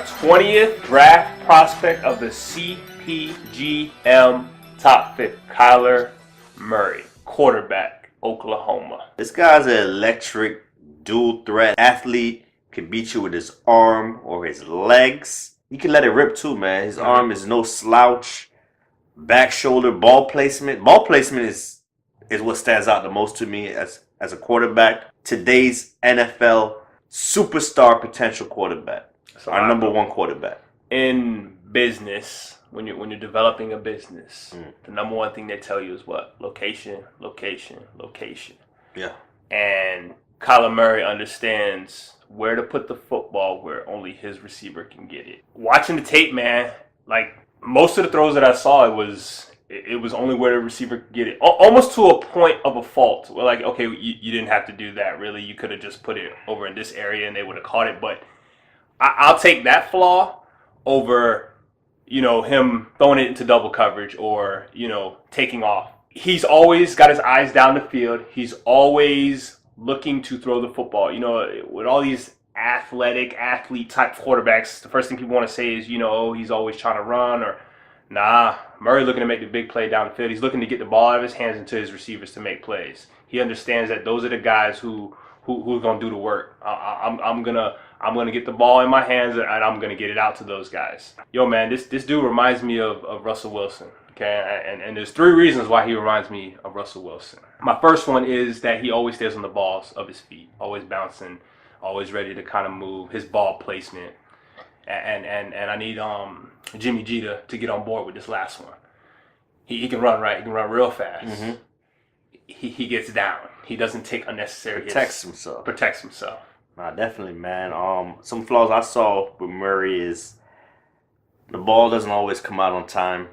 20th draft prospect of the CPGM top 50, Kyler Murray, quarterback, Oklahoma. This guy's an electric dual threat athlete. Can beat you with his arm or his legs. He can let it rip too, man. His arm is no slouch. Back shoulder, ball placement. Ball placement is what stands out the most to me as a quarterback. Today's NFL superstar potential quarterback. Our number one quarterback. In business, when you're developing a business, the number one thing they tell you is what? Location, location, location. Yeah. And Kyler Murray understands where to put the football where only his receiver can get it. Watching the tape, man, like most of the throws that I saw, it was only where the receiver could get it. Almost to a point of a fault. We're like, okay, you didn't have to do that, really. You could have just put it over in this area and they would have caught it. But I'll take that flaw over, him throwing it into double coverage or, taking off. He's always got his eyes down the field. He's always looking to throw the football. With all these athlete type quarterbacks, the first thing people want to say is, he's always trying to run or nah. Murray looking to make the big play down the field. He's looking to get the ball out of his hands into his receivers to make plays. He understands that those are the guys who's gonna do the work. I'm gonna get the ball in my hands and I'm gonna get it out to those guys. Yo, man, this dude reminds me of Russell Wilson. Okay, and there's 3 reasons why he reminds me of Russell Wilson. My first one is that he always stays on the balls of his feet, always bouncing, always ready to kind of move. His ball placement, and I need Jimmy G to get on board with this last one. He can run right. He can run real fast. Mm-hmm. He gets down. He doesn't take unnecessary Protects hits. himself. Protects himself. Nah, definitely, man. Some flaws I saw with Murray is the ball doesn't always come out on time.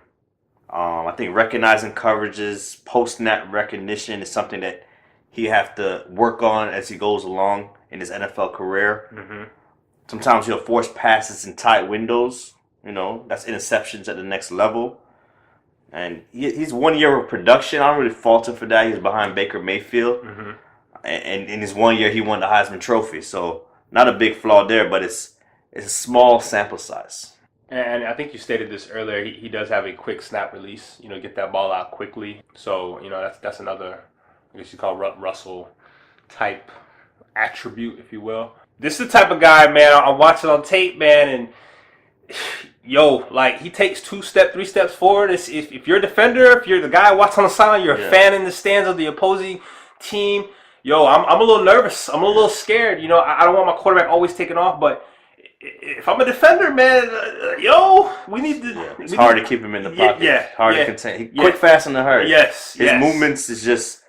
I think recognizing coverages, post-snap recognition is something that he have to work on as he goes along in his NFL career. Mm-hmm. Sometimes he'll force passes in tight windows. That's interceptions at the next level. And he's 1 year of production. I don't really fault him for that. He was behind Baker Mayfield. Mm-hmm. And in his 1 year, he won the Heisman Trophy. So not a big flaw there, but it's a small sample size. And I think you stated this earlier. He does have a quick snap release. Get that ball out quickly. So that's another, I guess you call Russell type attribute, if you will. This is the type of guy, man. I'm watching on tape, man, and he takes 2 steps, 3 steps forward. If you're a defender, if you're the guy watching on the sideline, you're a fan in the stands of the opposing team. I'm a little nervous. I'm a little scared. I don't want my quarterback always taking off, but if I'm a defender, man, we need to. Yeah, it's hard to keep him in the pocket. Hard to contain. Quick, fast, in a hurry. Yes. His movements is just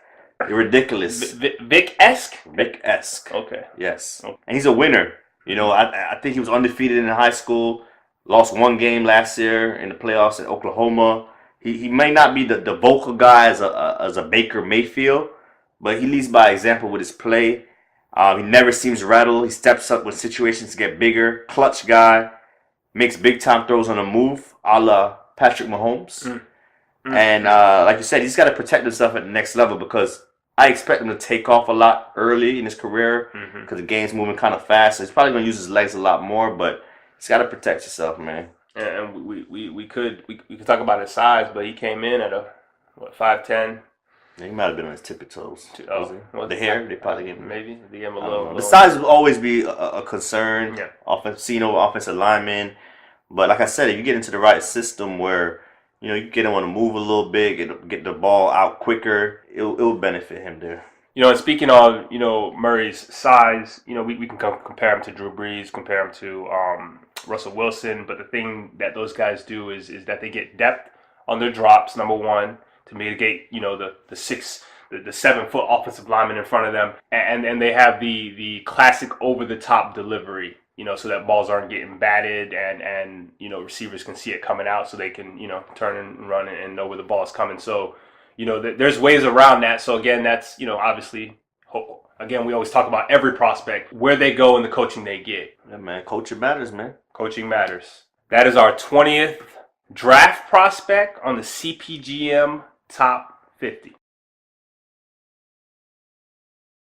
ridiculous. Vic-esque. Vic-esque. Okay. Yes. Okay. And he's a winner. I think he was undefeated in high school. Lost 1 game last year in the playoffs at Oklahoma. He may not be the vocal guy as a Baker Mayfield, but he leads by example with his play. He never seems rattled. He steps up when situations get bigger. Clutch guy. Makes big time throws on the move, a la Patrick Mahomes. Mm-hmm. And like you said, he's got to protect himself at the next level because I expect him to take off a lot early in his career because the game's moving kind of fast. So he's probably going to use his legs a lot more, but he's got to protect yourself, man. And we could talk about his size, but he came in at 5'10". Yeah, he might have been on his tippy toes. The hair, they probably gave him. Maybe they gave him a little. The size will always be a concern. Yeah. Offensive lineman. But like I said, if you get into the right system where you get him on the move a little bit, get the ball out quicker, it will benefit him there. And speaking of Murray's size, we can compare him to Drew Brees, compare him to Russell Wilson. But the thing that those guys do is that they get depth on their drops. Number one, to mitigate the 7-foot offensive lineman in front of them, and they have the classic over the top delivery. So that balls aren't getting batted and receivers can see it coming out so they can, turn and run and know where the ball is coming. So, there's ways around that. So again, that's, obviously, again, we always talk about every prospect, where they go and the coaching they get. Yeah, man. Coaching matters, man. Coaching matters. That is our 20th draft prospect on the CPGM top 50.